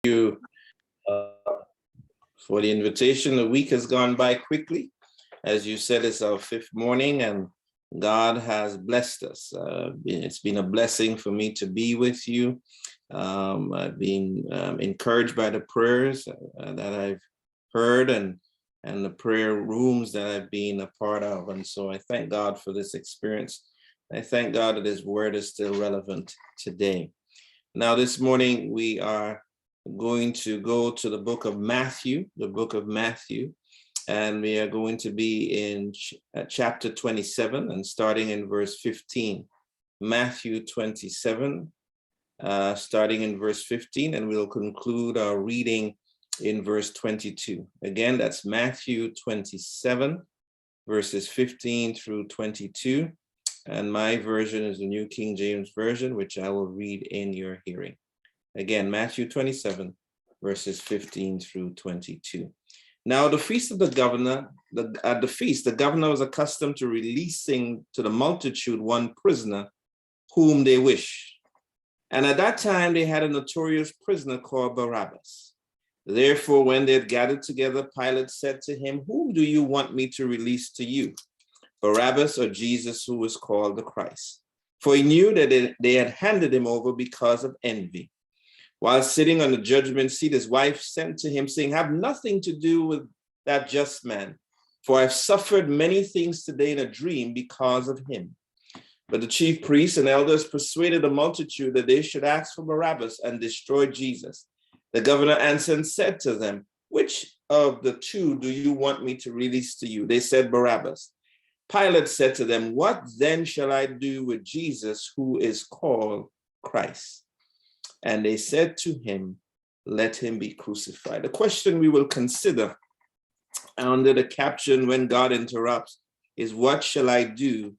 you uh, for the invitation. The week has gone by quickly. As you said, it's our fifth morning and God has blessed us. It's been a blessing for me to be with you. I've been encouraged by the prayers that I've heard and the prayer rooms that I've been a part of. And so I thank God for this experience. I thank God that his word is still relevant today. Now, this morning, we are going to go to the book of Matthew, and we are going to be in chapter 27 and starting in verse 15. Matthew 27, starting in verse 15, and we'll conclude our reading in verse 22. Again, that's Matthew 27, verses 15 through 22. And my version is the New King James Version, which I will read in your hearing. Again, Matthew 27, verses 15 through 22. Now, the feast of the governor, at the feast, the governor was accustomed to releasing to the multitude one prisoner whom they wished. And at that time, they had a notorious prisoner called Barabbas. Therefore, when they had gathered together, Pilate said to him, "Whom do you want me to release to you, Barabbas or Jesus, who is called the Christ?" For he knew that they had handed him over because of envy. While sitting on the judgment seat, his wife sent to him, saying, "Have nothing to do with that just man, for I've suffered many things today in a dream because of him." But the chief priests and elders persuaded the multitude that they should ask for Barabbas and destroy Jesus. The governor answered and said to them, "Which of the two do you want me to release to you?" They said, "Barabbas." Pilate said to them, "What then shall I do with Jesus, who is called Christ?" And they said to him, "Let him be crucified." The question we will consider under the caption, "When God Interrupts," is, what shall I do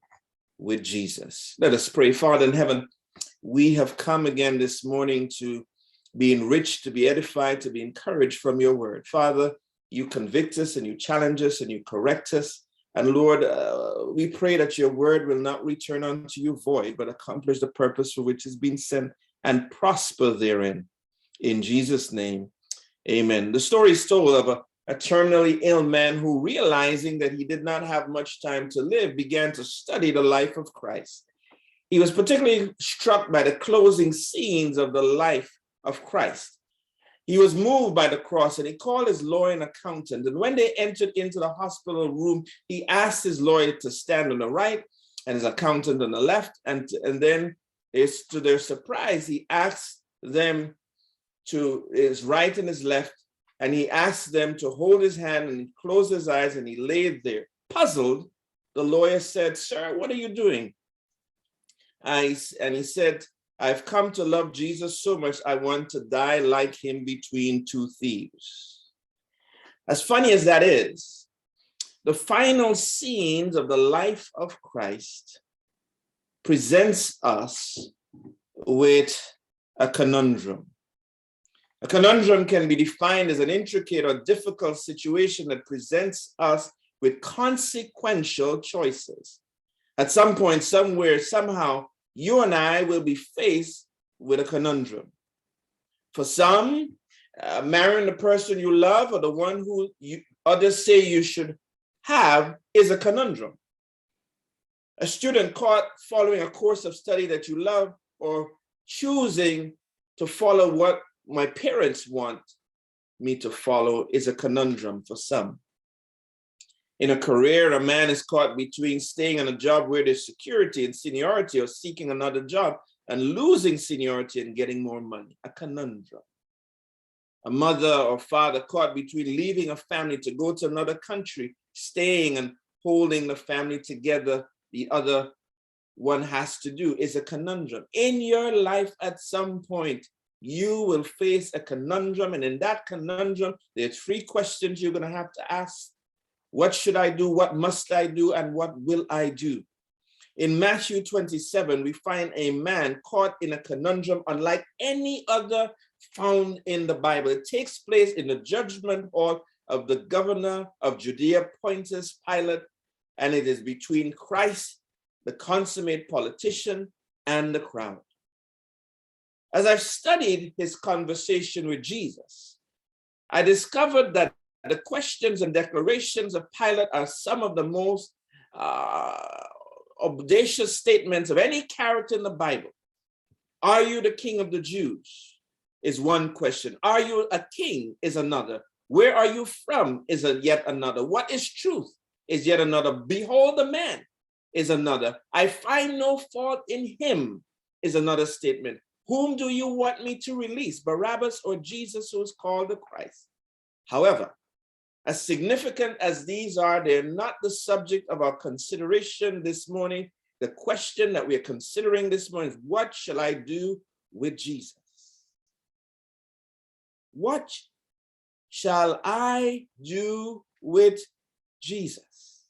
with Jesus? Let us pray. Father in heaven, we have come again this morning to be enriched, to be edified, to be encouraged from your word. Father, you convict us and you challenge us and you correct us. And Lord, we pray that your word will not return unto you void, but accomplish the purpose for which it's been sent and prosper therein. In Jesus' name, amen. The story is told of a terminally ill man who, realizing that he did not have much time to live, began to study the life of Christ. He was particularly struck by the closing scenes of the life of Christ. He was moved by the cross and he called his lawyer and accountant. And when they entered into the hospital room, he asked his lawyer to stand on the right and his accountant on the left. And then, to their surprise, he asked them to his right and his left. And he asked them to hold his hand and he closed his eyes and he laid there. Puzzled, the lawyer said, "Sir, what are you doing?" And he said, "I've come to love Jesus so much, I want to die like him between two thieves." As funny as that is, the final scenes of the life of Christ presents us with a conundrum. A conundrum can be defined as an intricate or difficult situation that presents us with consequential choices. At some point, somewhere, somehow, you and I will be faced with a conundrum. For some, marrying the person you love or the one who others say you should have is a conundrum. A student caught following a course of study that you love or choosing to follow what my parents want me to follow is a conundrum for some. In a career, a man is caught between staying on a job where there's security and seniority or seeking another job and losing seniority and getting more money, a conundrum. A mother or father caught between leaving a family to go to another country, staying and holding the family together, the other one has to do, is a conundrum. In your life, at some point, you will face a conundrum. And in that conundrum, there are three questions you're going to have to ask. What should I do? What must I do? And what will I do? In Matthew 27, we find a man caught in a conundrum unlike any other found in the Bible. It takes place in the judgment hall of the governor of Judea, Pontius Pilate, and it is between Christ, the consummate politician, and the crowd. As I've studied his conversation with Jesus, I discovered that the questions and declarations of Pilate are some of the most audacious statements of any character in the Bible. Are you the king of the Jews? Is one question. Are you a king? Is another. Where are you from? Is yet another. What is truth? Is yet another. Behold the man is another. I find no fault in him is another statement. Whom do you want me to release, Barabbas or Jesus, who is called the Christ? However, as significant as these are, they're not the subject of our consideration this morning. The question that we are considering this morning is, what shall I do with Jesus? What shall I do with Jesus?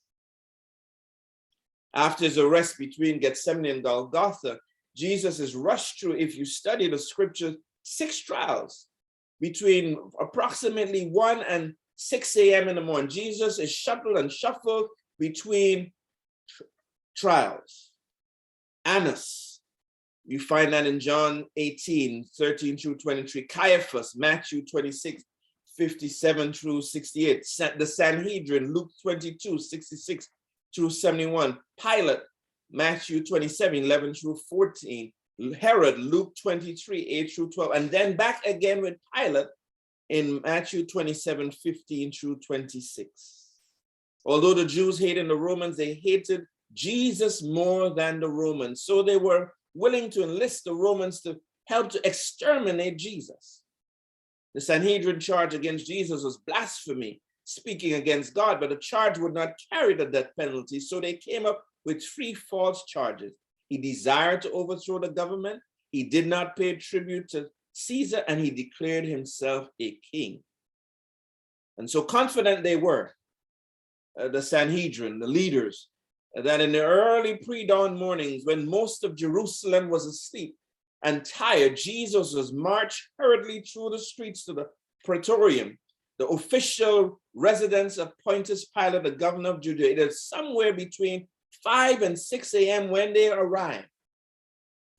After his arrest between Gethsemane and Golgotha, Jesus is rushed through, if you study the scriptures, 6 trials between approximately 1 and 6 a.m. in the morning. Jesus is shuttled and shuffled between trials. Annas, you find that in John 18, 13 through 23. Caiaphas, Matthew 26, 57 through 68. The Sanhedrin, Luke 22, 66 through 71. Pilate, Matthew 27, 11 through 14. Herod, Luke 23, 8 through 12. And then back again with Pilate in Matthew 27, 15 through 26. Although the Jews hated the Romans, they hated Jesus more than the Romans. So they were willing to enlist the Romans to help to exterminate Jesus. The Sanhedrin charge against Jesus was blasphemy, speaking against God, but the charge would not carry the death penalty. So they came up with 3 false charges. He desired to overthrow the government. He did not pay tribute to Caesar, and he declared himself a king. And so confident they were, the Sanhedrin, the leaders, that in the early pre-dawn mornings, when most of Jerusalem was asleep and tired, Jesus was marched hurriedly through the streets to the Praetorium, the official residence of Pontius Pilate, the governor of Judea. It is somewhere between 5 and 6 a.m. when they arrived.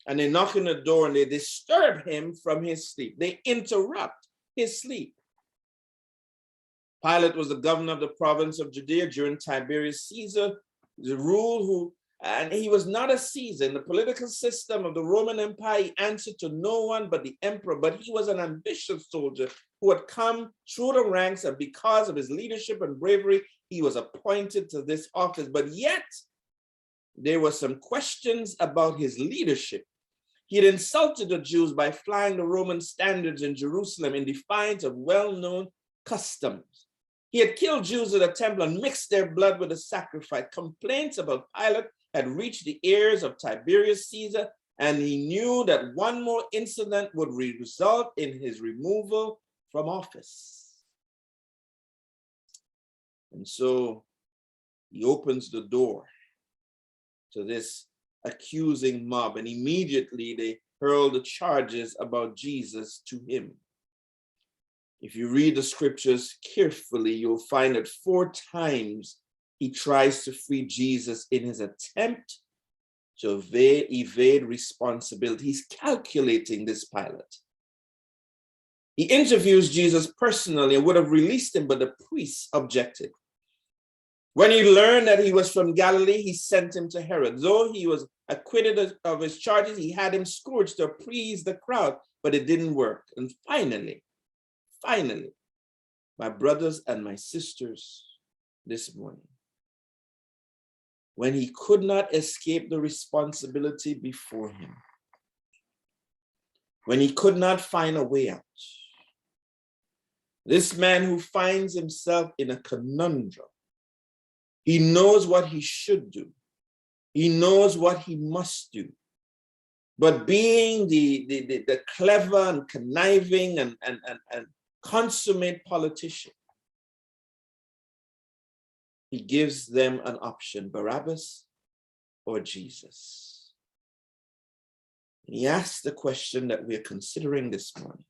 And they knock on the door and they disturb him from his sleep. They interrupt his sleep. Pilate was the governor of the province of Judea during Tiberius Caesar, the rule and he was not a Caesar. In the political system of the Roman Empire, he answered to no one but the emperor, but he was an ambitious soldier who had come through the ranks, and because of his leadership and bravery, he was appointed to this office. But yet, there were some questions about his leadership. He had insulted the Jews by flying the Roman standards in Jerusalem in defiance of well-known customs. He had killed Jews at the temple and mixed their blood with the sacrifice. Complaints about Pilate had reached the ears of Tiberius Caesar, and he knew that one more incident would result in his removal from office. And so he opens the door to this accusing mob, and immediately they hurl the charges about Jesus to him. If you read the scriptures carefully, you'll find that 4 times he tries to free Jesus in his attempt to evade responsibility. He's calculating this Pilate. He interviews Jesus personally and would have released him, but the priests objected. When he learned that he was from Galilee, he sent him to Herod. Though he was acquitted of his charges, he had him scourged to appease the crowd, but it didn't work. And finally, my brothers and my sisters, this morning, when he could not escape the responsibility before him, when he could not find a way out, this man who finds himself in a conundrum, he knows what he should do. He knows what he must do. But being the clever and conniving and consummate politician, he gives them an option, Barabbas or Jesus. And he asks the question that we're considering this morning.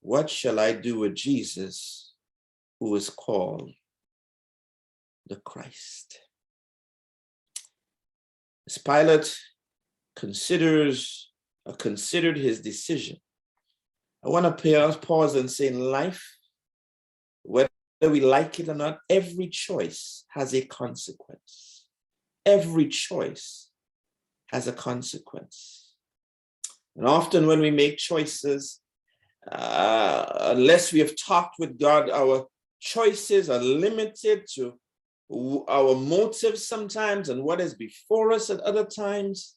What shall I do with Jesus, who is called the Christ? As Pilate considers considered his decision. I want to pause and say, in life, whether we like it or not, every choice has a consequence. Every choice has a consequence. And often when we make choices, unless we have talked with God, our choices are limited to our motives sometimes and what is before us at other times.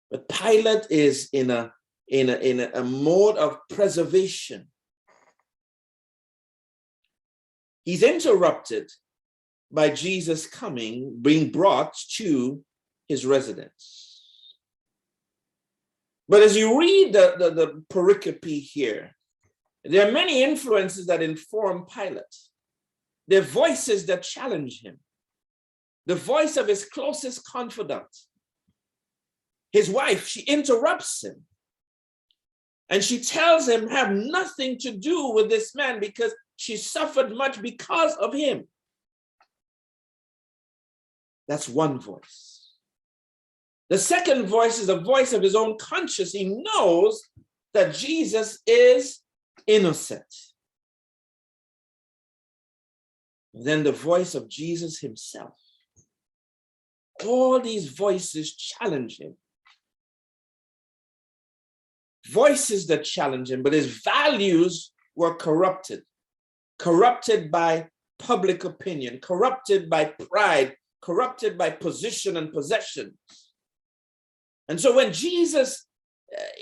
But Pilate is in a mode of preservation. He's interrupted by Jesus coming, being brought to his residence. But as you read the pericope here, there are many influences that inform Pilate. There are voices that challenge him. The voice of his closest confidant, his wife, she interrupts him. And she tells him, have nothing to do with this man because she suffered much because of him. That's one voice. The second voice is a voice of his own conscience. He knows that Jesus is innocent. Then the voice of Jesus himself. All these voices challenge him. Voices that challenge him, but his values were corrupted by public opinion, corrupted by pride, corrupted by position and possessions. And so when Jesus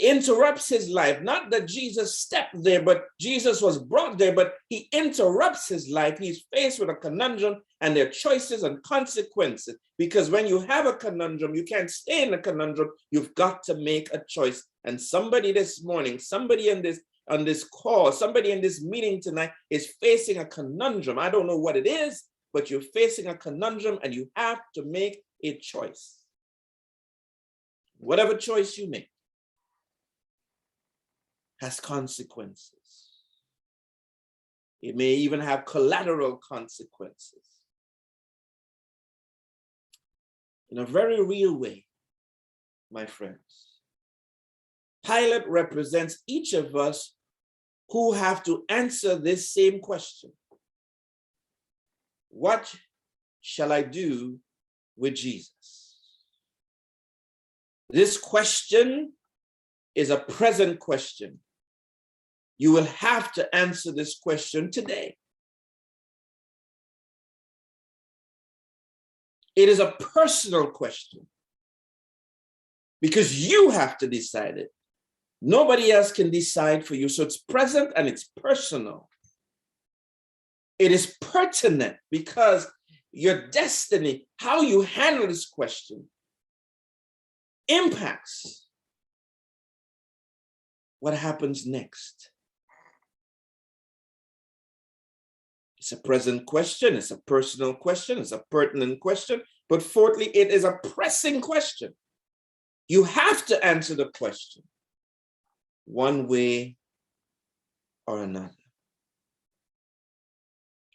interrupts his life, not that Jesus stepped there, but Jesus was brought there, but he interrupts his life. He's faced with a conundrum and there are choices and consequences. Because when you have a conundrum, you can't stay in a conundrum. You've got to make a choice. And somebody this morning, somebody on this call, somebody in this meeting tonight is facing a conundrum. I don't know what it is, but you're facing a conundrum and you have to make a choice. Whatever choice you make has consequences. It may even have collateral consequences. In a very real way, my friends, Pilate represents each of us who have to answer this same question. What shall I do with Jesus? This question is a present question. You will have to answer this question today. It is a personal question because you have to decide it. Nobody else can decide for you. So it's present and it's personal. It is pertinent because your destiny, how you handle this question, impacts what happens next. It's a present question, it's a personal question, it's a pertinent question, but fourthly, it is a pressing question. You have to answer the question one way or another.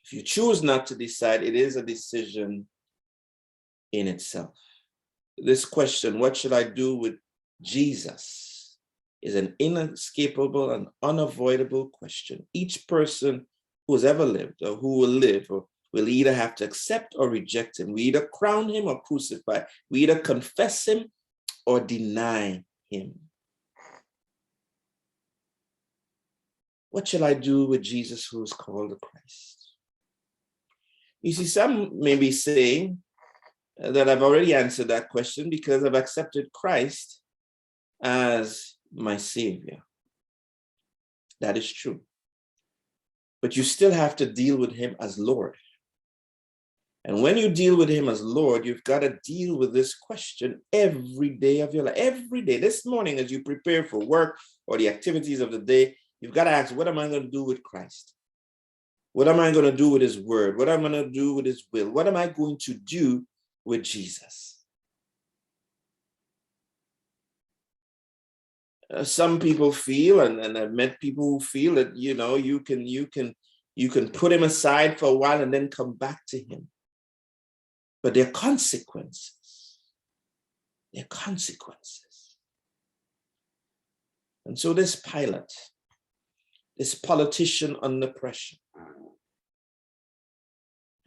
If you choose not to decide, it is a decision in itself. This question, what should I do with Jesus, is an inescapable and unavoidable question. Each person who's ever lived or who will live or will either have to accept or reject him. We either crown him or crucify. We either confess him or deny him. What shall I do with Jesus who is called the Christ? You see, some may be saying that I've already answered that question because I've accepted Christ as my Savior. That is true. But you still have to deal with him as Lord. And when you deal with him as Lord, you've got to deal with this question every day of your life. Every day. This morning, as you prepare for work or the activities of the day, you've got to ask, what am I going to do with Christ? What am I going to do with his word? What am I going to do with his will? What am I going to do with Jesus? Some people feel, and I've met people who feel that, you know, you can put him aside for a while and then come back to him. But there are consequences. There are consequences. And so this Pilate, this politician under pressure,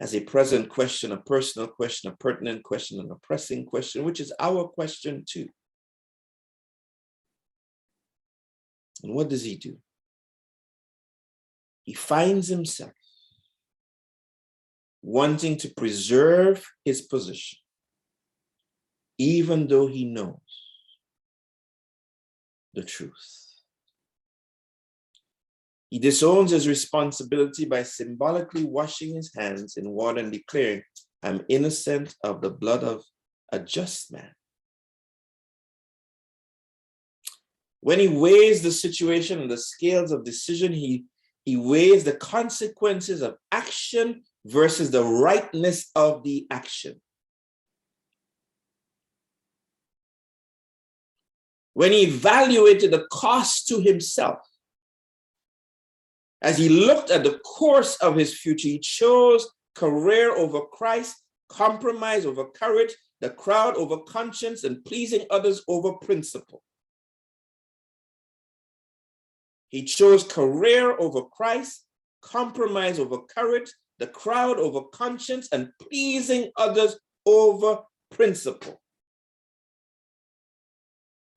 has a present question, a personal question, a pertinent question, and a pressing question, which is our question too. And what does he do? He finds himself wanting to preserve his position, even though he knows the truth. He disowns his responsibility by symbolically washing his hands in water and declaring, "I'm innocent of the blood of a just man." When he weighs the situation on the scales of decision, he weighs the consequences of action versus the rightness of the action. When he evaluated the cost to himself, as he looked at the course of his future, he chose career over Christ, compromise over courage, the crowd over conscience, and pleasing others over principle. He chose career over Christ, compromise over courage, the crowd over conscience, and pleasing others over principle.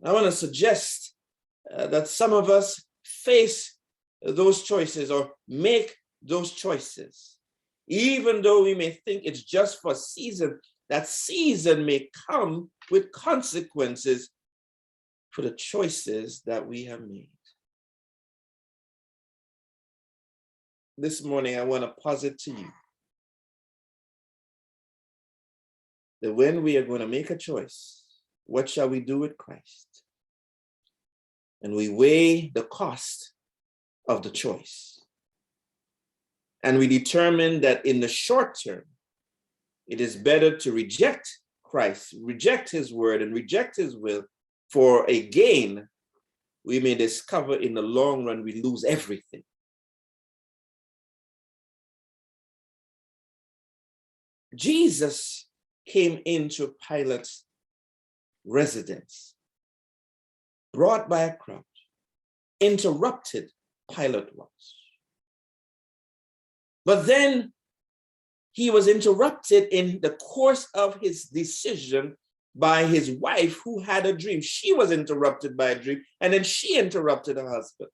I want to suggest that some of us face those choices or make those choices. Even though we may think it's just for a season, that season may come with consequences for the choices that we have made. This morning, I want to posit to you that when we are going to make a choice, what shall we do with Christ? And we weigh the cost of the choice. And we determine that in the short term, it is better to reject Christ, reject his word, and reject his will for a gain. We may discover in the long run we lose everything. Jesus came into Pilate's residence, brought by a crowd, interrupted Pilate was. But then he was interrupted in the course of his decision by his wife, who had a dream. She was interrupted by a dream, and then she interrupted her husband.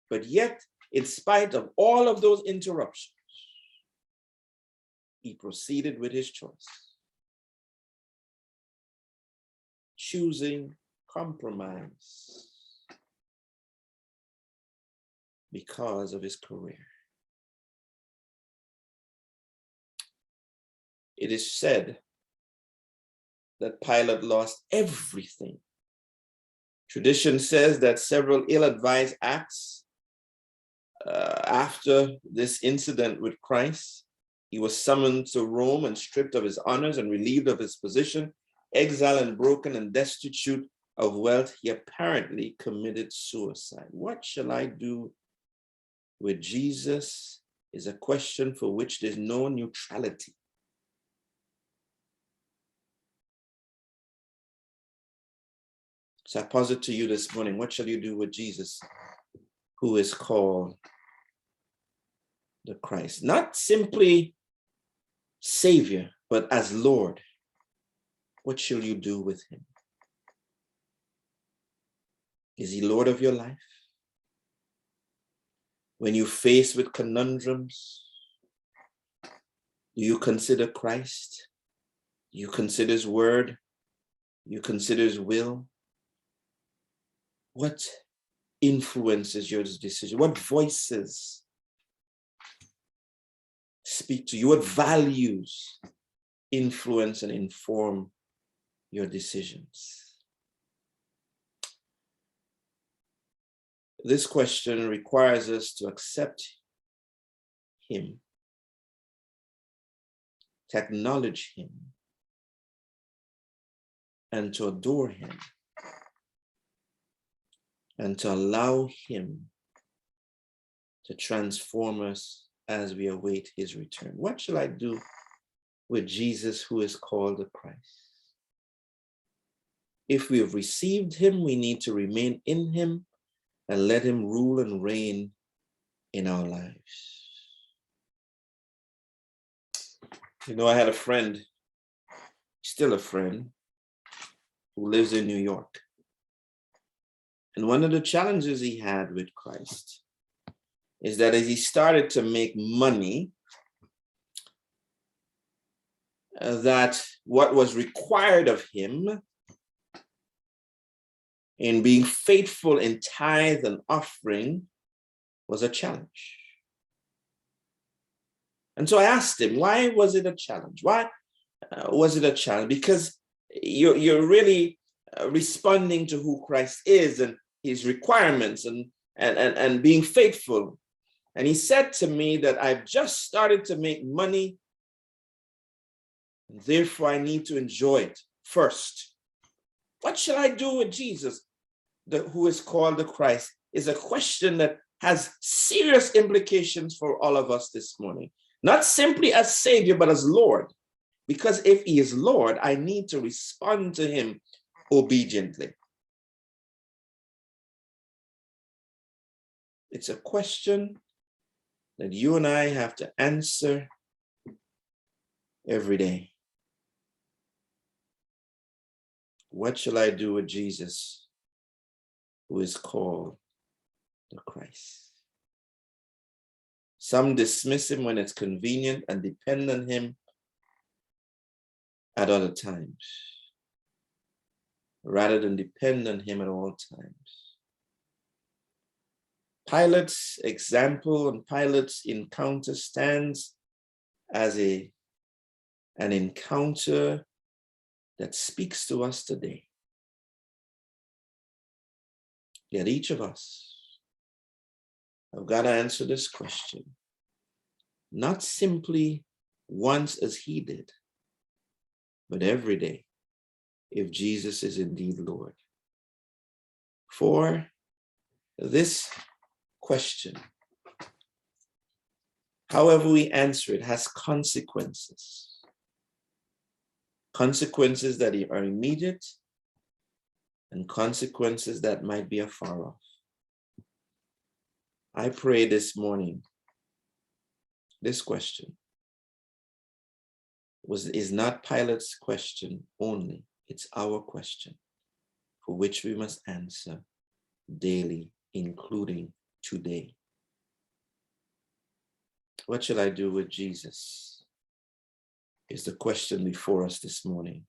But yet, in spite of all of those interruptions, he proceeded with his choice, choosing compromise because of his career. It is said that Pilate lost everything. Tradition says that several ill-advised acts after this incident with Christ, he was summoned to Rome and stripped of his honors and relieved of his position, exiled and broken and destitute of wealth. He apparently committed suicide. What shall I do with Jesus is a question for which there's no neutrality. So I posit to you this morning, what shall you do with Jesus, who is called the Christ? Not simply Savior, but as Lord. What shall you do with him? Is he Lord of your life? When you're faced with conundrums, do you consider Christ? Do you consider his word? Do you consider his will? What influences your decision? What voices speak to you? What values influence and inform your decisions? This question requires us to accept him, to acknowledge him, and to adore him, and to allow him to transform us as we await his return. What shall I do with Jesus, who is called the Christ? If we have received him, we need to remain in him and let him rule and reign in our lives. You know, I had a friend, still a friend, who lives in New York. And one of the challenges he had with Christ is that as he started to make money, that what was required of him in being faithful in tithe and offering was a challenge. And so I asked him, why was it a challenge? Why was it a challenge? Because you're really responding to who Christ is and his requirements and being faithful. And he said to me that I've just started to make money, and therefore I need to enjoy it first. What shall I do with Jesus, who is called the Christ, is a question that has serious implications for all of us this morning. Not simply as Savior, but as Lord. Because if he is Lord, I need to respond to him obediently. It's a question that you and I have to answer every day. What shall I do with Jesus, who is called the Christ? Some dismiss him when it's convenient and depend on him at other times, rather than depend on him at all times. Pilate's example and Pilate's encounter stands as an encounter that speaks to us today. Yet each of us have got to answer this question, not simply once as he did, but every day, if Jesus is indeed Lord. For this question, however we answer it, has consequences. Consequences that are immediate and consequences that might be afar off. I pray this morning, this question is not Pilate's question only, it's our question for which we must answer daily, including today. What shall I do with Jesus? Is the question before us this morning,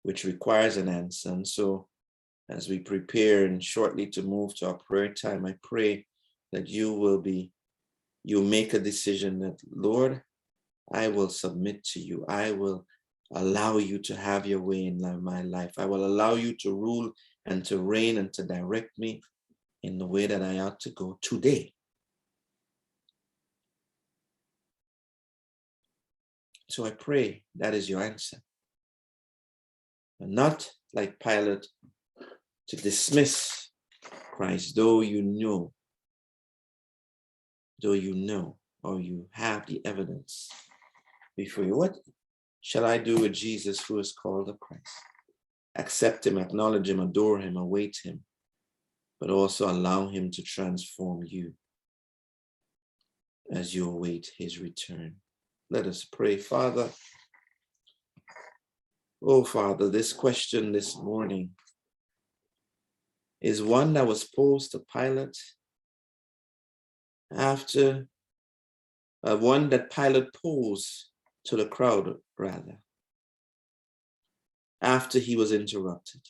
which requires an answer. And so as we prepare and shortly to move to our prayer time, I pray that you'll make a decision that, Lord, I will submit to you. I will allow you to have your way in my life. I will allow you to rule and to reign and to direct me in the way that I ought to go today. So I pray that is your answer. And not like Pilate to dismiss Christ, though you know, or you have the evidence before you. What shall I do with Jesus, who is called the Christ? Accept him, acknowledge him, adore him, await him, but also allow him to transform you as you await his return. Let us pray. Father, oh Father, this question this morning is one that was posed to Pilate after one that Pilate posed to the crowd, rather, after he was interrupted.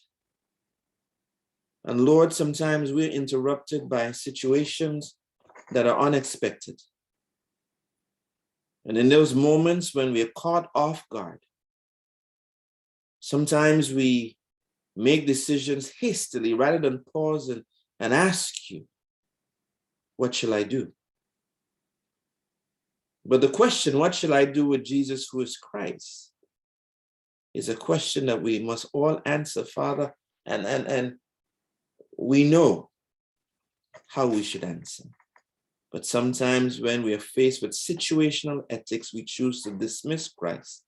And Lord, sometimes we're interrupted by situations that are unexpected. And in those moments when we are caught off guard, sometimes we make decisions hastily rather than pause and ask you, what shall I do? But the question, what shall I do with Jesus, who is Christ, is a question that we must all answer, Father, and we know how we should answer. But sometimes when we are faced with situational ethics, we choose to dismiss Christ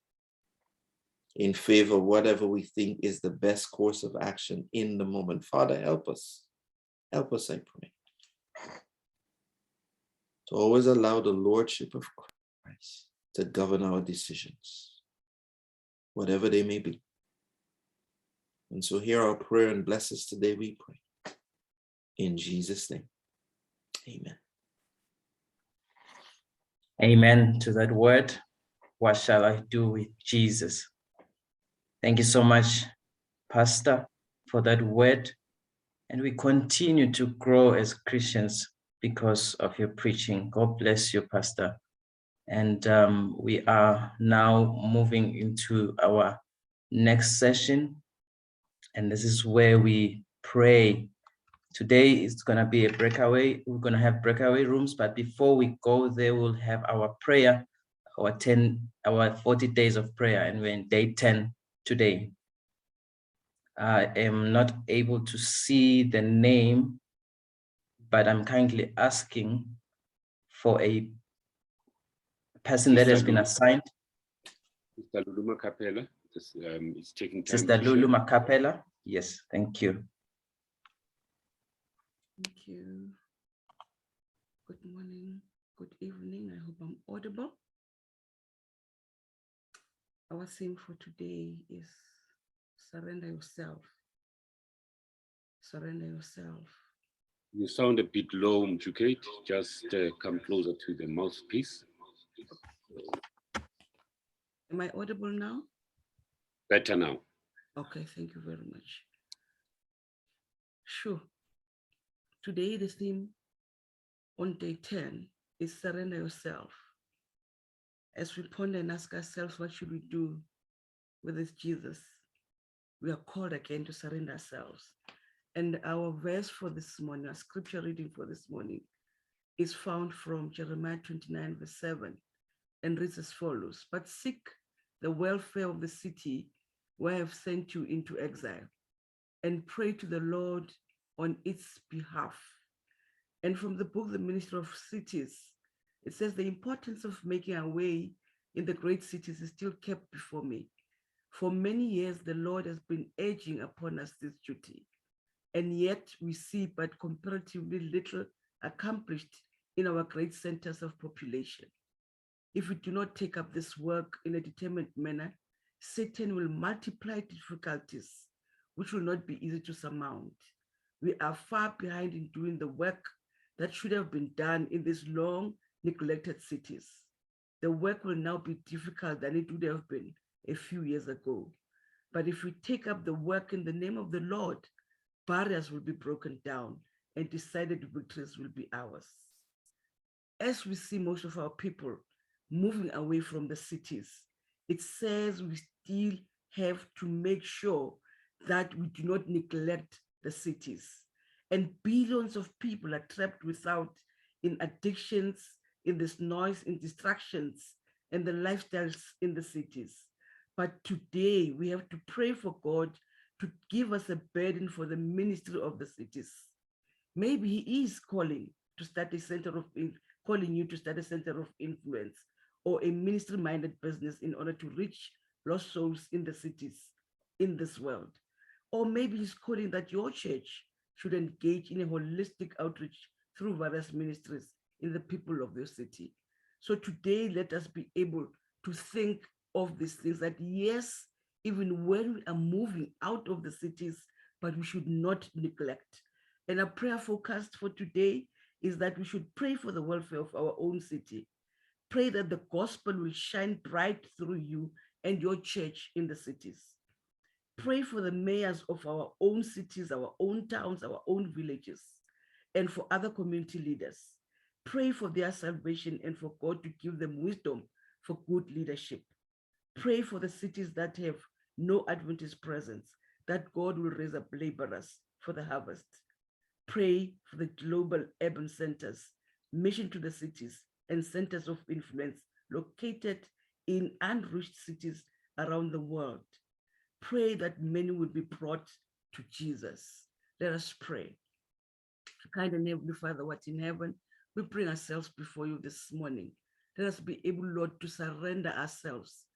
in favor of whatever we think is the best course of action in the moment. Father, help us Help us, I pray, to always allow the Lordship of Christ to govern our decisions, whatever they may be. And so hear our prayer and bless us today, we pray. In Jesus' name, amen. Amen to that word. What shall I do with Jesus? Thank you so much, Pastor, for that word. And we continue to grow as Christians because of your preaching. God bless you, Pastor. And we are now moving into our next session. And this is where we pray. Today is going to be a breakaway. We're going to have breakaway rooms, but before we go there, we'll have our prayer, our 40 days of prayer, and we're in day 10 today. I am not able to see the name, but I'm kindly asking for a person that has been assigned. Sister Lulu Macapella, it's taking time. Sister Lulu Macapella. Yes, thank you. Thank you. Good morning, good evening. I hope I'm audible. Our theme for today is surrender yourself. Surrender yourself. You sound a bit low, Mchukate. Just come closer to the mouthpiece. Am I audible now? Better now. Okay, thank you very much. Sure. Today, the theme on day 10 is surrender yourself. As we ponder and ask ourselves, what should we do with this Jesus? We are called again to surrender ourselves. And our verse for this morning, our scripture reading for this morning, is found from Jeremiah 29, verse 7, and reads as follows: "But seek the welfare of the city where I have sent you into exile, and pray to the Lord on its behalf." And from the book, The Ministry of Cities, it says, "The importance of making our way in the great cities is still kept before me. For many years, the Lord has been urging upon us this duty, and yet we see but comparatively little accomplished in our great centers of population. If we do not take up this work in a determined manner, Satan will multiply difficulties which will not be easy to surmount. We are far behind in doing the work that should have been done in these long neglected cities. The work will now be difficult than it would have been a few years ago. But if we take up the work in the name of the Lord, barriers will be broken down and decided victories will be ours." As we see most of our people moving away from the cities, it says we still have to make sure that we do not neglect the cities. And billions of people are trapped without in addictions, in this noise, in distractions, and the lifestyles in the cities. But today we have to pray for God to give us a burden for the ministry of the cities. Maybe He is calling to start a center of calling you to start a center of influence or a ministry-minded business in order to reach lost souls in the cities, in this world. Or maybe He's calling that your church should engage in a holistic outreach through various ministries in the people of your city. So today, let us be able to think of these things, that yes, even when we are moving out of the cities, but we should not neglect. And our prayer forecast for today is that we should pray for the welfare of our own city. Pray that the gospel will shine bright through you and your church in the cities. Pray for the mayors of our own cities, our own towns, our own villages, and for other community leaders. Pray for their salvation and for God to give them wisdom for good leadership. Pray for the cities that have no Adventist presence, that God will raise up laborers for the harvest. Pray for the global urban centers, mission to the cities, and centers of influence located in unreached cities around the world. Pray that many will be brought to Jesus. Let us pray. Kind and Heavenly Father, what's in heaven, we bring ourselves before you this morning. Let us be able, Lord, to surrender ourselves